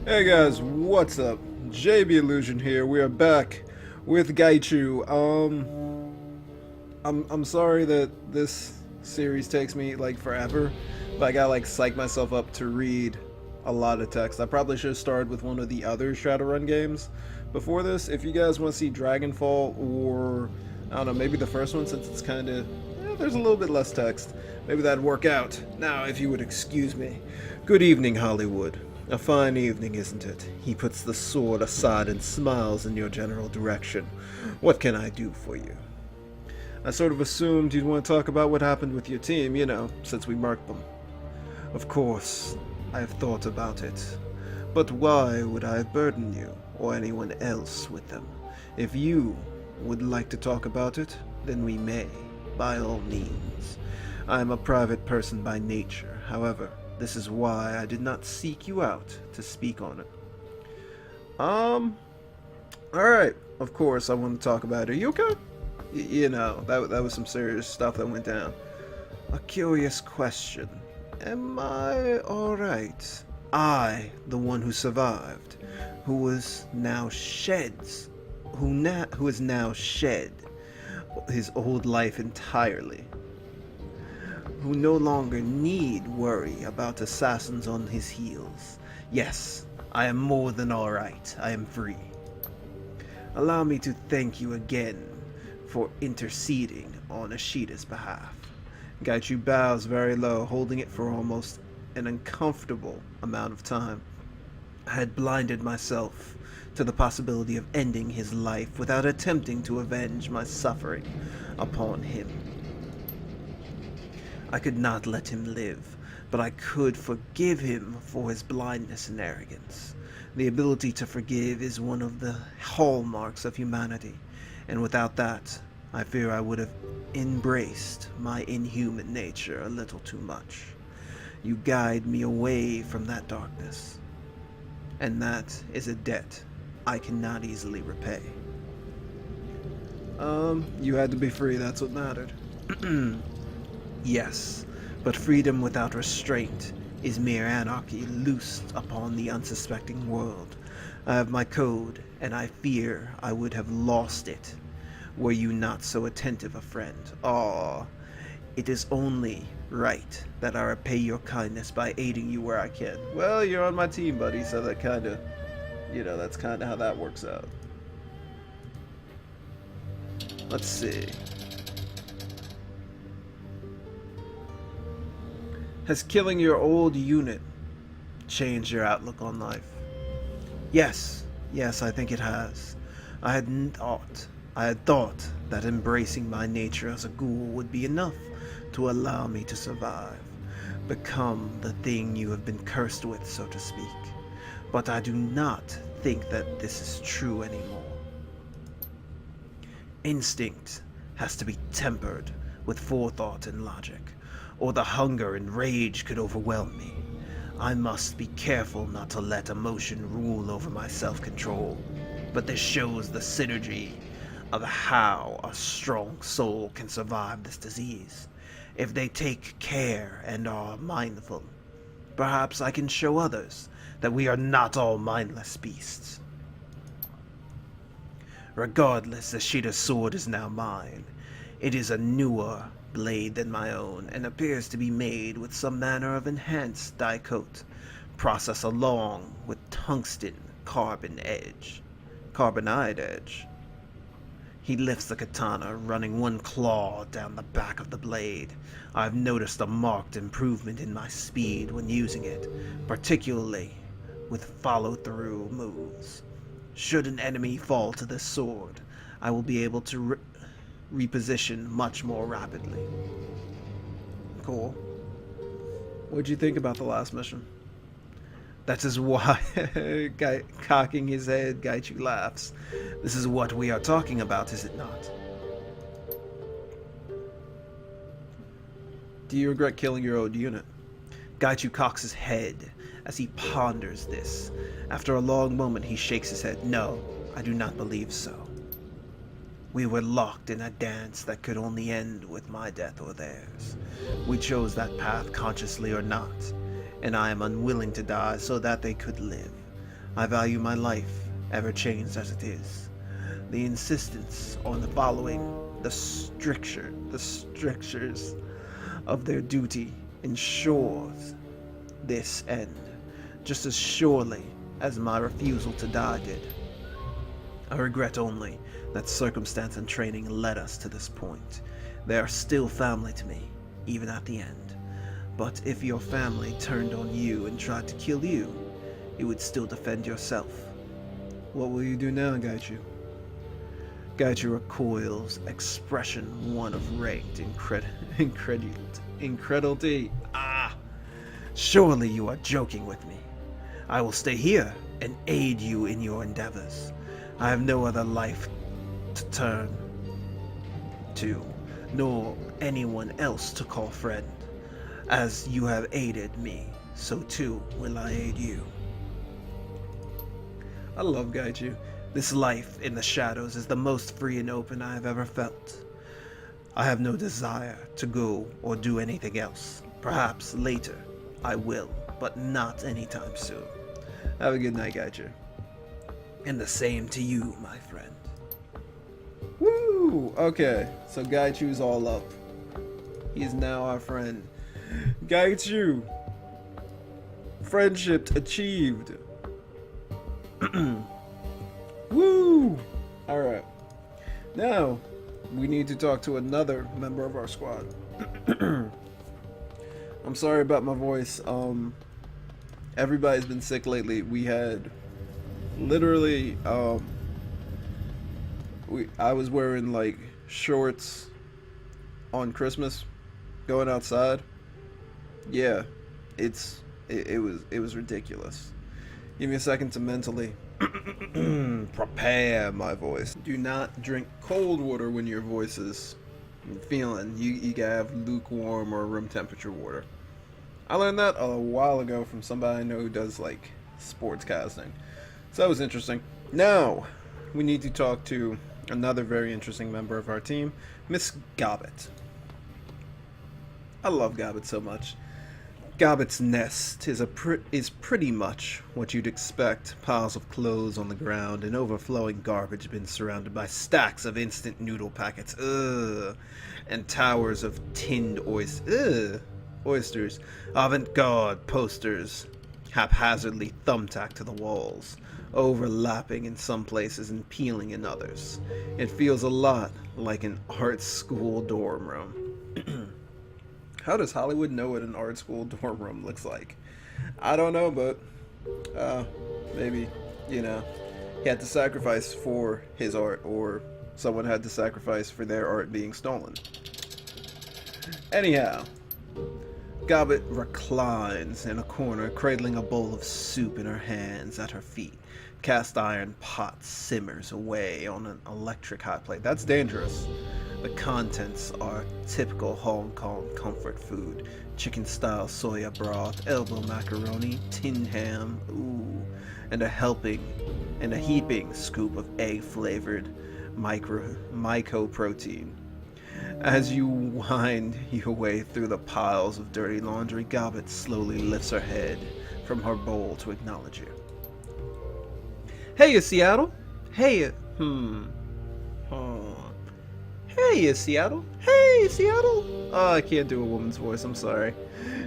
Hey guys, what's up? JB Illusion here. We are back with Gaichu. I'm sorry that this series takes me like forever, but I gotta like psych myself up to read a lot of text. I probably should have started with one of the other Shadowrun games before this. If you guys want to see Dragonfall or I don't know, maybe the first one since it's kind of there's a little bit less text. Maybe that'd work out. Now, if you would excuse me. Good evening, Hollywood. A fine evening, isn't it? He puts the sword aside and smiles in your general direction. What can I do for you? I sort of assumed you'd want to talk about what happened with your team, since we marked them. Of course, I have thought about it. But why would I burden you, or anyone else, with them? If you would like to talk about it, then we may, by all means. I am a private person by nature, however. This is why I did not seek you out to speak on it. Alright. Of course I want to talk about it. Are you okay? That was some serious stuff that went down. A curious question. Am I alright? I, the one who survived, who is now has now shed his old life entirely, who no longer need worry about assassins on his heels. Yes, I am more than alright. I am free. Allow me to thank you again for interceding on Ashida's behalf. Gaichu bows very low, holding it for almost an uncomfortable amount of time. I had blinded myself to the possibility of ending his life without attempting to avenge my suffering upon him. I could not let him live, but I could forgive him for his blindness and arrogance. The ability to forgive is one of the hallmarks of humanity, and without that, I fear I would have embraced my inhuman nature a little too much. You guide me away from that darkness, and that is a debt I cannot easily repay. You had to be free, that's what mattered. Yes, but freedom without restraint is mere anarchy loosed upon the unsuspecting world. I have my code, and I fear I would have lost it were you not so attentive a friend. It is only right that I repay your kindness by aiding you where I can. Well, you're on my team, buddy, so that kinda, that's kinda how that works out. Let's see. Has killing your old unit changed your outlook on life? Yes, I think it has. I had thought that embracing my nature as a ghoul would be enough to allow me to survive, become the thing you have been cursed with, so to speak. But I do not think that this is true anymore. Instinct has to be tempered with forethought and logic, or the hunger and rage could overwhelm me. I must be careful not to let emotion rule over my self-control. But this shows the synergy of how a strong soul can survive this disease. If they take care and are mindful, perhaps I can show others that we are not all mindless beasts. Regardless, Ashida's sword is now mine. It is a newer blade than my own, and appears to be made with some manner of enhanced dye coat, process along with tungsten carbonide edge. He lifts the katana, running one claw down the back of the blade. I've noticed a marked improvement in my speed when using it, particularly with follow-through moves. Should an enemy fall to this sword, I will be able to reposition much more rapidly. Cool. What'd you think about the last mission? That is why, cocking his head, Gaichu laughs. This is what we are talking about, is it not? Do you regret killing your old unit? Gaichu cocks his head as he ponders this. After a long moment, he shakes his head. No, I do not believe so. We were locked in a dance that could only end with my death or theirs. We chose that path consciously or not, and I am unwilling to die so that they could live. I value my life, ever changed as it is. The insistence on the following the strictures of their duty ensures this end, just as surely as my refusal to die did. I regret only that circumstance and training led us to this point. They are still family to me, even at the end. But if your family turned on you and tried to kill you, you would still defend yourself. What will you do now, Gaichu? Gaichu recoils, expression one of ranked incredulity. Surely you are joking with me. I will stay here and aid you in your endeavors. I have no other life to turn to, nor anyone else to call friend. As you have aided me, so too will I aid you. I love Gaichu. This life in the shadows is the most free and open I have ever felt. I have no desire to go or do anything else. Perhaps later I will, but not anytime soon. Have a good night, Gaichu. And the same to you, my friend. Woo! Okay, so Gaichu's all up. He's now our friend. Gaichu! Friendship achieved. Woo! Alright. Now, we need to talk to another member of our squad. I'm sorry about my voice. Everybody's been sick lately. We had literally I was wearing like shorts on Christmas going outside. Yeah, it was ridiculous. Give me a second to mentally prepare my voice. Do not drink cold water when your voice is feeling. You gotta have lukewarm or room temperature water. I learned that a while ago from somebody I know who does like sports casting. So that was interesting. Now, we need to talk to another very interesting member of our team, Miss Gobbet. I love Gobbet so much. Gobbet's nest is pretty much what you'd expect. Piles of clothes on the ground and overflowing garbage bins surrounded by stacks of instant noodle packets. And towers of tinned oysters. Avant-garde posters haphazardly thumbtacked to the walls, overlapping in some places and peeling in others. It feels a lot like an art school dorm room. How does Hollywood know what an art school dorm room looks like? I don't know, but maybe, he had to sacrifice for his art, or someone had to sacrifice for their art being stolen. Anyhow, Gobbet reclines in a corner, cradling a bowl of soup in her hands. At her feet, cast iron pot simmers away on an electric hot plate. That's dangerous. The contents are typical Hong Kong comfort food: chicken-style soya broth, elbow macaroni, tinned ham, and a heaping scoop of egg-flavored mycoprotein. As you wind your way through the piles of dirty laundry, Gobbet slowly lifts her head from her bowl to acknowledge you. Hey, Seattle. Hey, Hey, Seattle. Hey, Seattle. Oh, I can't do a woman's voice. I'm sorry.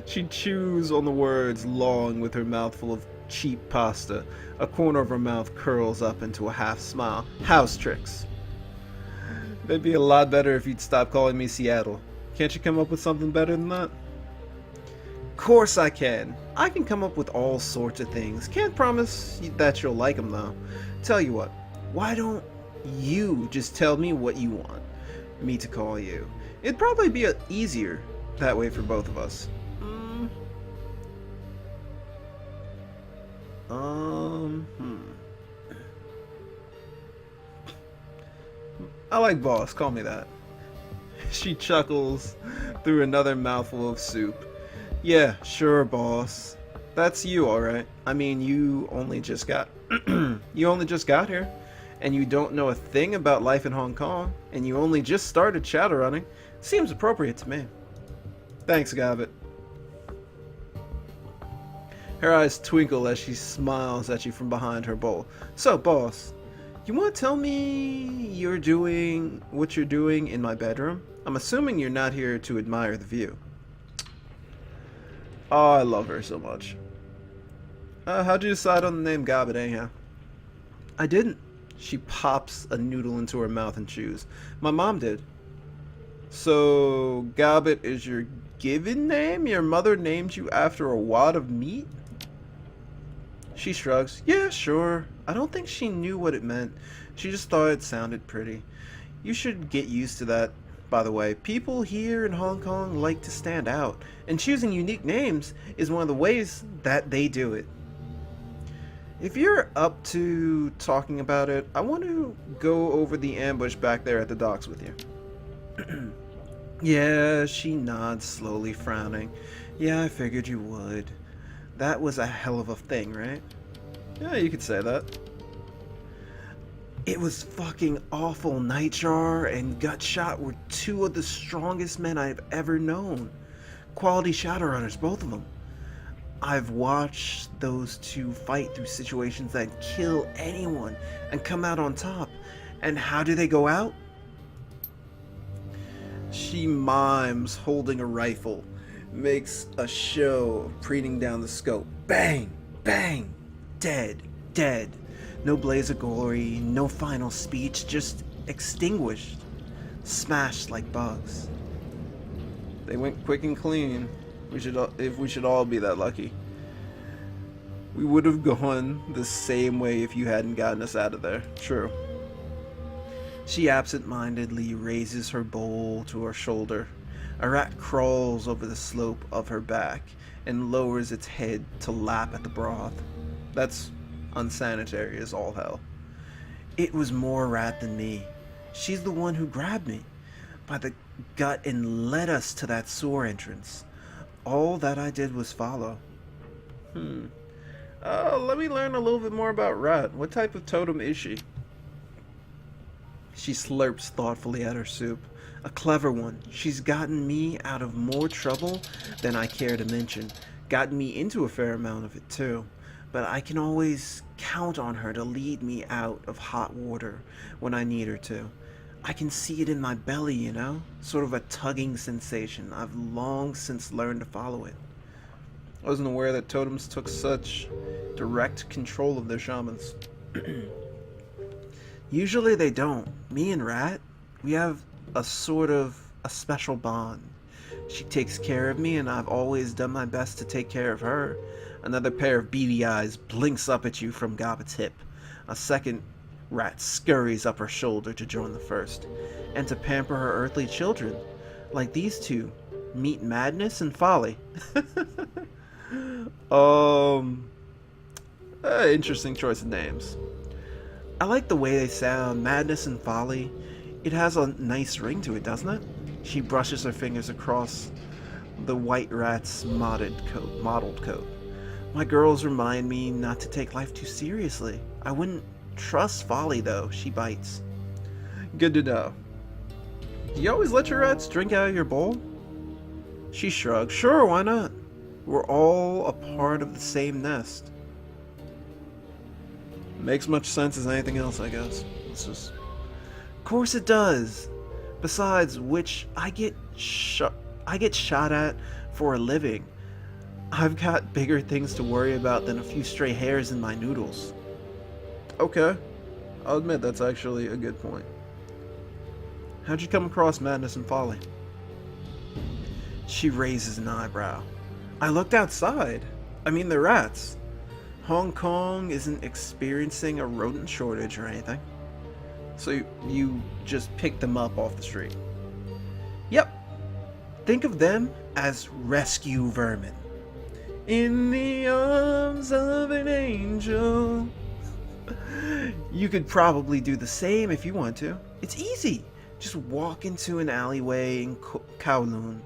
She chews on the words long with her mouthful of cheap pasta. A corner of her mouth curls up into a half smile. House tricks. It'd be a lot better if you'd stop calling me Seattle. Can't you come up with something better than that? Course I can. I can come up with all sorts of things. Can't promise that you'll like them, though. Tell you what, why don't you just tell me what you want me to call you? It'd probably be easier that way for both of us. I like boss, call me that. She chuckles through another mouthful of soup. Yeah, sure, boss. That's you, alright. I mean, you only just got here, and you don't know a thing about life in Hong Kong, and you only just started shadowrunning. Seems appropriate to me. Thanks, Gobbet. Her eyes twinkle as she smiles at you from behind her bowl. So, boss, you want to tell me what you're doing in my bedroom? I'm assuming you're not here to admire the view. Oh, I love her so much. How'd you decide on the name Gobbet, anyhow? I didn't. She pops a noodle into her mouth and chews. My mom did. So, Gobbet is your given name? Your mother named you after a wad of meat? She shrugs. Yeah, sure. I don't think she knew what it meant. She just thought it sounded pretty. You should get used to that, by the way. People here in Hong Kong like to stand out, and choosing unique names is one of the ways that they do it. If you're up to talking about it, I want to go over the ambush back there at the docks with you. Yeah, she nods, slowly frowning. Yeah, I figured you would. That was a hell of a thing, right? Yeah, you could say that. It was fucking awful. Nightjar and Gutshot were two of the strongest men I've ever known. Quality Shadowrunners, both of them. I've watched those two fight through situations that kill anyone and come out on top. And how do they go out? She mimes holding a rifle, makes a show of preening down the scope. Bang! Bang! Dead! Dead! No blaze of glory, no final speech, just extinguished. Smashed like bugs. They went quick and clean. If we should all be that lucky. We would have gone the same way if you hadn't gotten us out of there. True. She absent-mindedly raises her bowl to her shoulder. A rat crawls over the slope of her back and lowers its head to lap at the broth. That's unsanitary as all hell. It was more rat than me. She's the one who grabbed me by the gut and led us to that sewer entrance. All that I did was follow. Let me learn a little bit more about Rat. What type of totem is she? She slurps thoughtfully at her soup. A clever one. She's gotten me out of more trouble than I care to mention. Gotten me into a fair amount of it too. But I can always count on her to lead me out of hot water when I need her to. I can see it in my belly, you know? Sort of a tugging sensation. I've long since learned to follow it. I wasn't aware that totems took such direct control of their shamans. Usually they don't. Me and Rat, we have a special bond. She takes care of me and I've always done my best to take care of her. Another pair of beady eyes blinks up at you from Gobbet's hip. A second Rat scurries up her shoulder to join the first, and to pamper her earthly children, like these two, meet Madness and Folly. Interesting choice of names. I like the way they sound, Madness and Folly. It has a nice ring to it, doesn't it? She brushes her fingers across the white rat's mottled coat. My girls remind me not to take life too seriously. I wouldn't trust Folly, though. She bites. Good to know. Do you always let your rats drink out of your bowl? She shrugs. Sure, why not? We're all a part of the same nest. Makes much sense as anything else, I guess. Of course it does. Besides which, I get shot at for a living. I've got bigger things to worry about than a few stray hairs in my noodles. Okay. I'll admit that's actually a good point. How'd you come across Madness and Folly? She raises an eyebrow. I looked outside. I mean, they're rats. Hong Kong isn't experiencing a rodent shortage or anything. So you just picked them up off the street? Yep. Think of them as rescue vermin. In the arms of an angel. You could probably do the same if you want to. It's easy. Just walk into an alleyway in Kowloon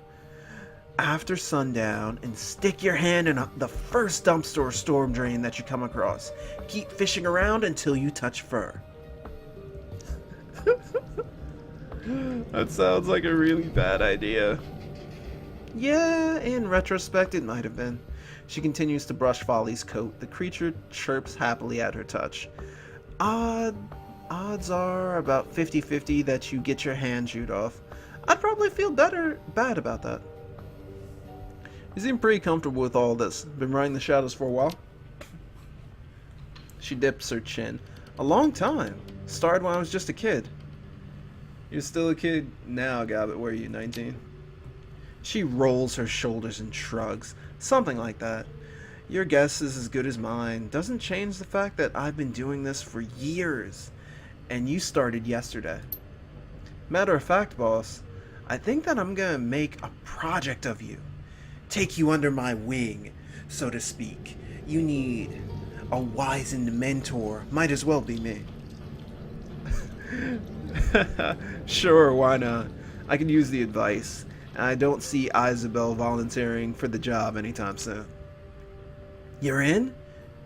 after sundown and stick your hand in the first dumpster or storm drain that you come across. Keep fishing around until you touch fur. That sounds like a really bad idea. Yeah, in retrospect it might have been. She continues to brush Folly's coat. The creature chirps happily at her touch. Odds are about 50-50 that you get your hand chewed off. I'd probably feel bad about that. You seem pretty comfortable with all this. Been riding the shadows for a while? She dips her chin. A long time. Started when I was just a kid. You're still a kid now, Gabbett. Were you 19? She rolls her shoulders and shrugs. Something like that. Your guess is as good as mine. Doesn't change the fact that I've been doing this for years. And you started yesterday. Matter of fact, boss, I think that I'm gonna make a project of you. Take you under my wing, so to speak. You need a wizened mentor. Might as well be me. Sure, why not? I can use the advice. I don't see Isabel volunteering for the job anytime soon. You're in?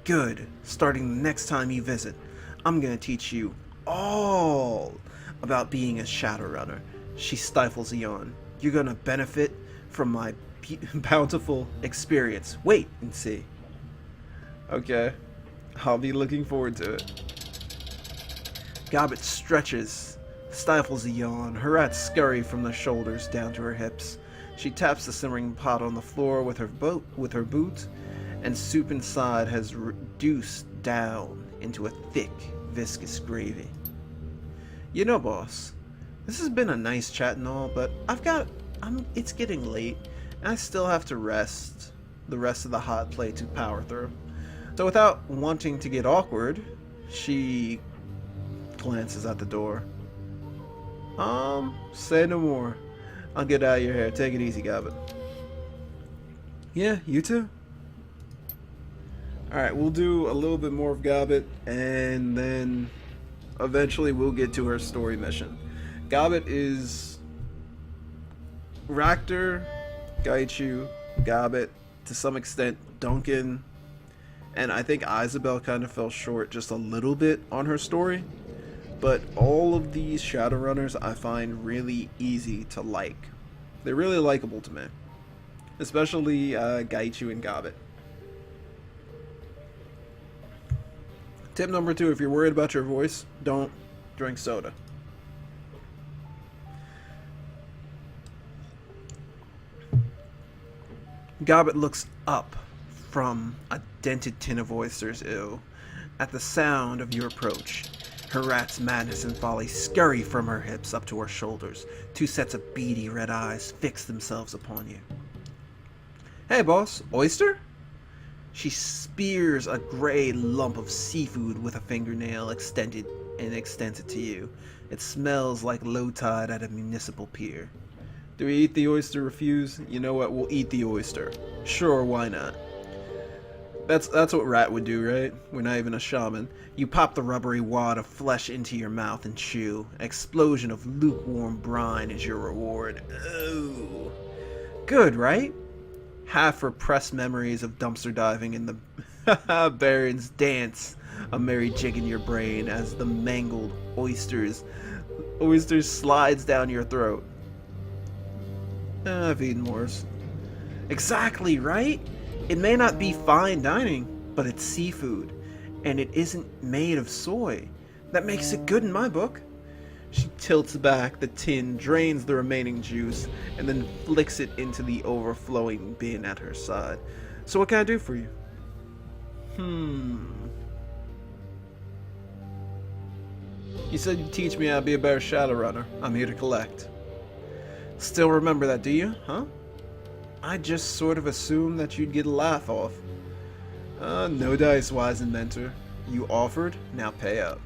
Good. Starting the next time you visit, I'm gonna teach you all about being a Shadowrunner. She stifles a yawn. You're gonna benefit from my bountiful experience. Wait and see. Okay. I'll be looking forward to it. Gabbett stretches, stifles a yawn. Her rats scurry from the shoulders down to her hips. She taps the simmering pot on the floor with her boot, and soup inside has reduced down into a thick, viscous gravy. You know, boss, this has been a nice chat and all, but it's getting late, and I still have to rest the rest of the hot plate to power through. So without wanting to get awkward, she glances at the door. Say no more. I'll get out of your hair. Take it easy, Gabbett. Yeah, you too? Alright, we'll do a little bit more of Gabbett, and then eventually we'll get to her story mission. Gabbett is Ractor, Gaichu, Gabbett, to some extent Duncan, and I think Isabel kind of fell short just a little bit on her story. But all of these Shadowrunners I find really easy to like. They're really likable to me. Especially Gaichu and Gabbett. Tip number 2, if you're worried about your voice, don't drink soda. Gabbett looks up from a dented tin of oysters, at the sound of your approach. Her rat's madness and folly scurry from her hips up to her shoulders. 2 sets of beady red eyes fix themselves upon you. Hey, boss, oyster? She spears a gray lump of seafood with a fingernail extends it to you. It smells like low tide at a municipal pier. Do we eat the oyster? Refuse? You know what? We'll eat the oyster. Sure, why not? That's what Rat would do, right? We're not even a shaman. You pop the rubbery wad of flesh into your mouth and chew. An explosion of lukewarm brine is your reward. Oh. Good, right? Half repressed memories of dumpster diving in the Baron's dance. A merry jig in your brain as the mangled oysters slides down your throat. I've eaten worse. Exactly, right? It may not be fine dining, but it's seafood, and it isn't made of soy. That makes it good in my book. She tilts back the tin, drains the remaining juice, and then flicks it into the overflowing bin at her side. So what can I do for you? You said you'd teach me how to be a better Shadowrunner. I'm here to collect. Still remember that, do you? Huh? I just sort of assumed that you'd get a laugh off. No dice, wizened mentor. You offered, now pay up.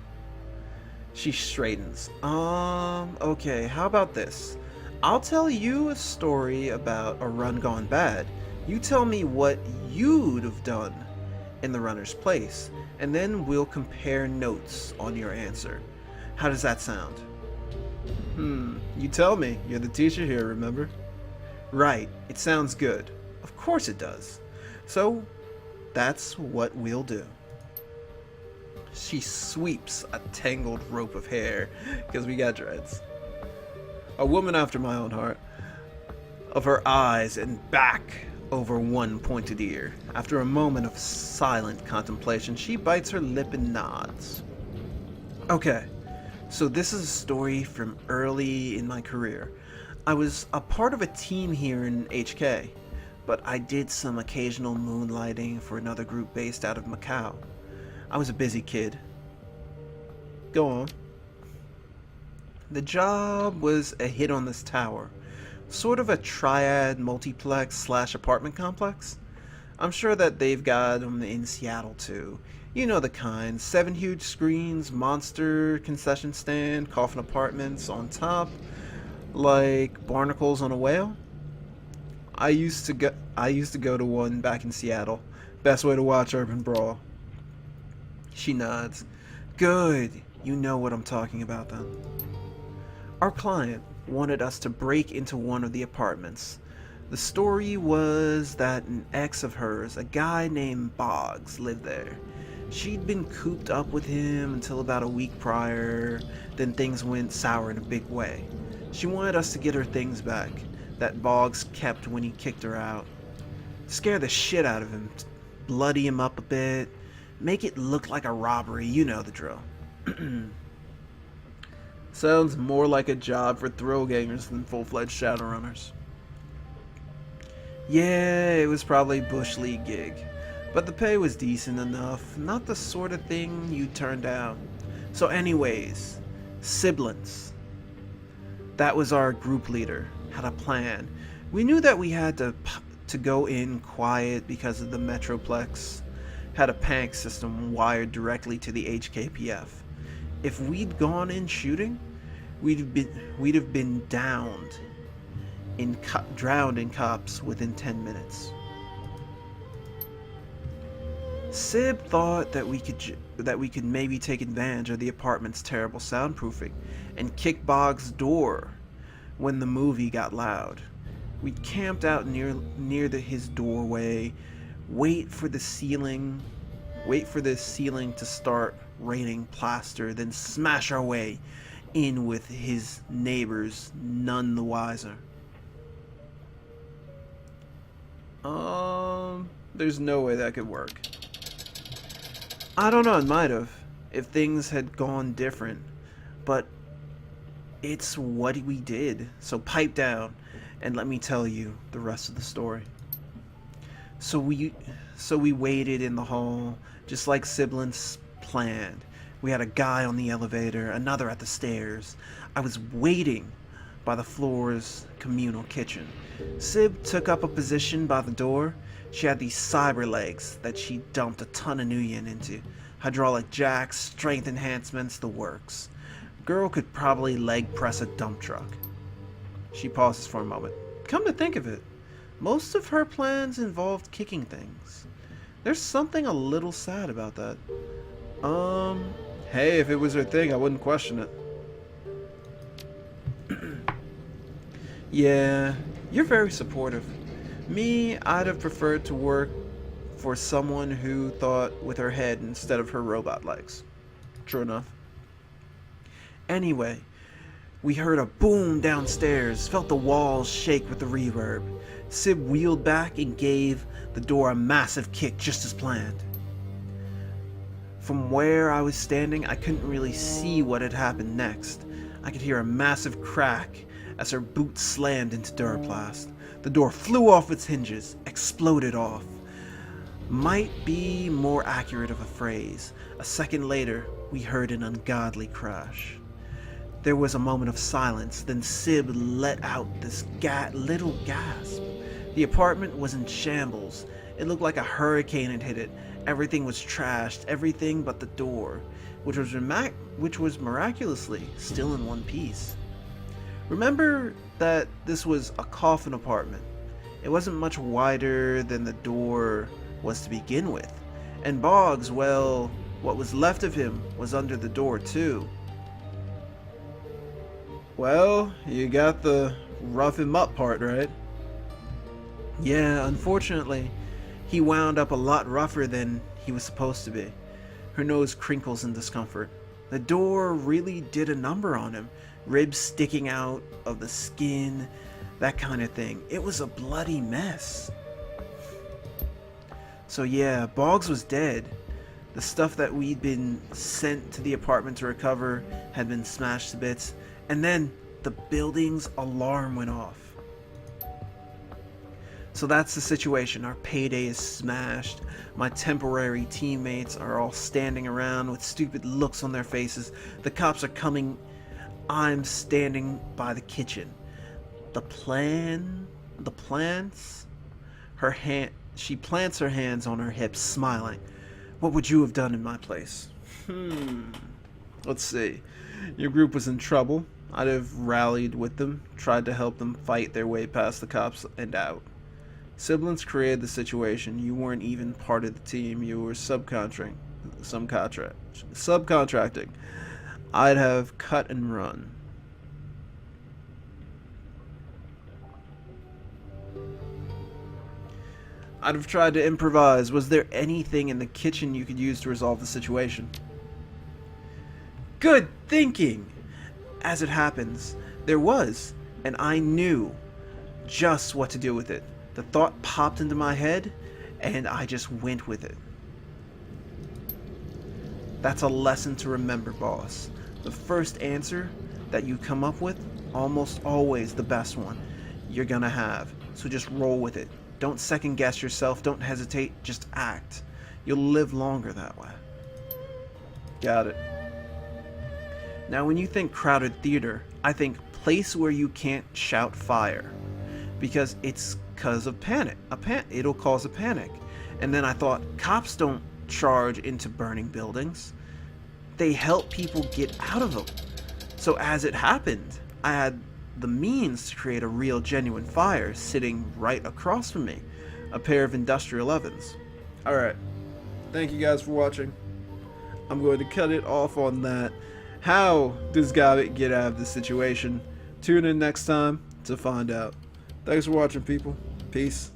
She straightens. Okay, how about this? I'll tell you a story about a run gone bad. You tell me what you'd have done in the runner's place, and then we'll compare notes on your answer. How does that sound? You tell me. You're the teacher here, remember? Right, it sounds good. Of course it does. So, that's what we'll do. She sweeps a tangled rope of hair, because we got dreads. A woman after my own heart. Of her eyes and back over one pointed ear. After a moment of silent contemplation, she bites her lip and nods. Okay, so this is a story from early in my career. I was a part of a team here in HK, but I did some occasional moonlighting for another group based out of Macau. I was a busy kid. Go on. The job was a hit on this tower. Sort of a triad multiplex slash apartment complex. I'm sure that they've got them in Seattle too. You know the kind. 7 huge screens, monster concession stand, coffin apartments on top, like barnacles on a whale. I used to go to one back in Seattle. Best way to watch Urban Brawl. She nods. Good. You know what I'm talking about then. Our client wanted us to break into one of the apartments. The story was that an ex of hers, a guy named Boggs, lived there. She'd been cooped up with him until about a week prior, then things went sour in a big way. She wanted us to get her things back, that Boggs kept when he kicked her out. Scare the shit out of him, bloody him up a bit, make it look like a robbery, you know the drill. Sounds more like a job for thrill gangers than full-fledged Shadowrunners. Yeah, it was probably a Bush League gig, but the pay was decent enough, not the sort of thing you'd turn down. So anyways, siblings. That was our group leader, had a plan. We knew that we had to go in quiet because of the Metroplex, had a panic system wired directly to the HKPF. If we'd gone in shooting, we'd have been drowned in cops within 10 minutes. Sib thought that we could maybe take advantage of the apartment's terrible soundproofing and kick Boggs' door when the movie got loud. We camped out near his doorway, wait for the ceiling to start raining plaster, then smash our way in with his neighbors, none the wiser. There's no way that could work. I don't know, it might have, if things had gone different, but it's what we did, so pipe down and let me tell you the rest of the story. So we waited in the hall, just like siblings planned. We had a guy on the elevator, another at the stairs. I was waiting by the floor's communal kitchen. Sib took up a position by the door. She had these cyber legs that she dumped a ton of Nuyen into. Hydraulic jacks, strength enhancements, the works. Girl could probably leg press a dump truck. She pauses for a moment. Come to think of it, most of her plans involved kicking things. There's something a little sad about that. Hey, if it was her thing, I wouldn't question it. Yeah, you're very supportive. Me, I'd have preferred to work for someone who thought with her head instead of her robot legs. True enough. Anyway, we heard a boom downstairs, felt the walls shake with the reverb. Sib wheeled back and gave the door a massive kick just as planned. From where I was standing, I couldn't really see what had happened next. I could hear a massive crack as her boot slammed into Duraplast. The door flew off its hinges, exploded off. Might be more accurate of a phrase. A second later, we heard an ungodly crash. There was a moment of silence, then Sib let out this little gasp. The apartment was in shambles. It looked like a hurricane had hit it. Everything was trashed, everything but the door, which was miraculously still in one piece. Remember that this was a coffin apartment. It wasn't much wider than the door was to begin with. And Boggs, well, what was left of him was under the door too. Well, you got the rough him up part, right? Yeah, unfortunately, he wound up a lot rougher than he was supposed to be. Her nose crinkles in discomfort. The door really did a number on him. Ribs sticking out of the skin, that kind of thing. It was a bloody mess. So yeah, Boggs was dead. The stuff that we'd been sent to the apartment to recover had been smashed to bits, and then the building's alarm went off. So that's the situation. Our payday is smashed. My temporary teammates are all standing around with stupid looks on their faces. The cops are coming. I'm standing by the kitchen. The plants, she plants her hands on her hips, smiling. What would you have done in my place? Let's see. Your group was in trouble. I'd have rallied with them, tried to help them fight their way past the cops and out. Siblings created the situation. You weren't even part of the team. You were subcontracting. I'd have cut and run. I'd have tried to improvise. Was there anything in the kitchen you could use to resolve the situation? Good thinking! As it happens, there was, and I knew just what to do with it. The thought popped into my head, and I just went with it. That's a lesson to remember, boss. The first answer that you come up with, almost always the best one you're gonna have. So just roll with it. Don't second guess yourself. Don't hesitate. Just act. You'll live longer that way. Got it. Now, when you think crowded theater, I think place where you can't shout fire. Because it's because of panic. It'll cause a panic. And then I thought, cops don't charge into burning buildings. They help people get out of them. So as it happened, I had the means to create a real genuine fire sitting right across from me. A pair of industrial ovens. Alright. Thank you guys for watching. I'm going to cut it off on that. How does Gabbit get out of this situation? Tune in next time to find out. Thanks for watching, people. Peace.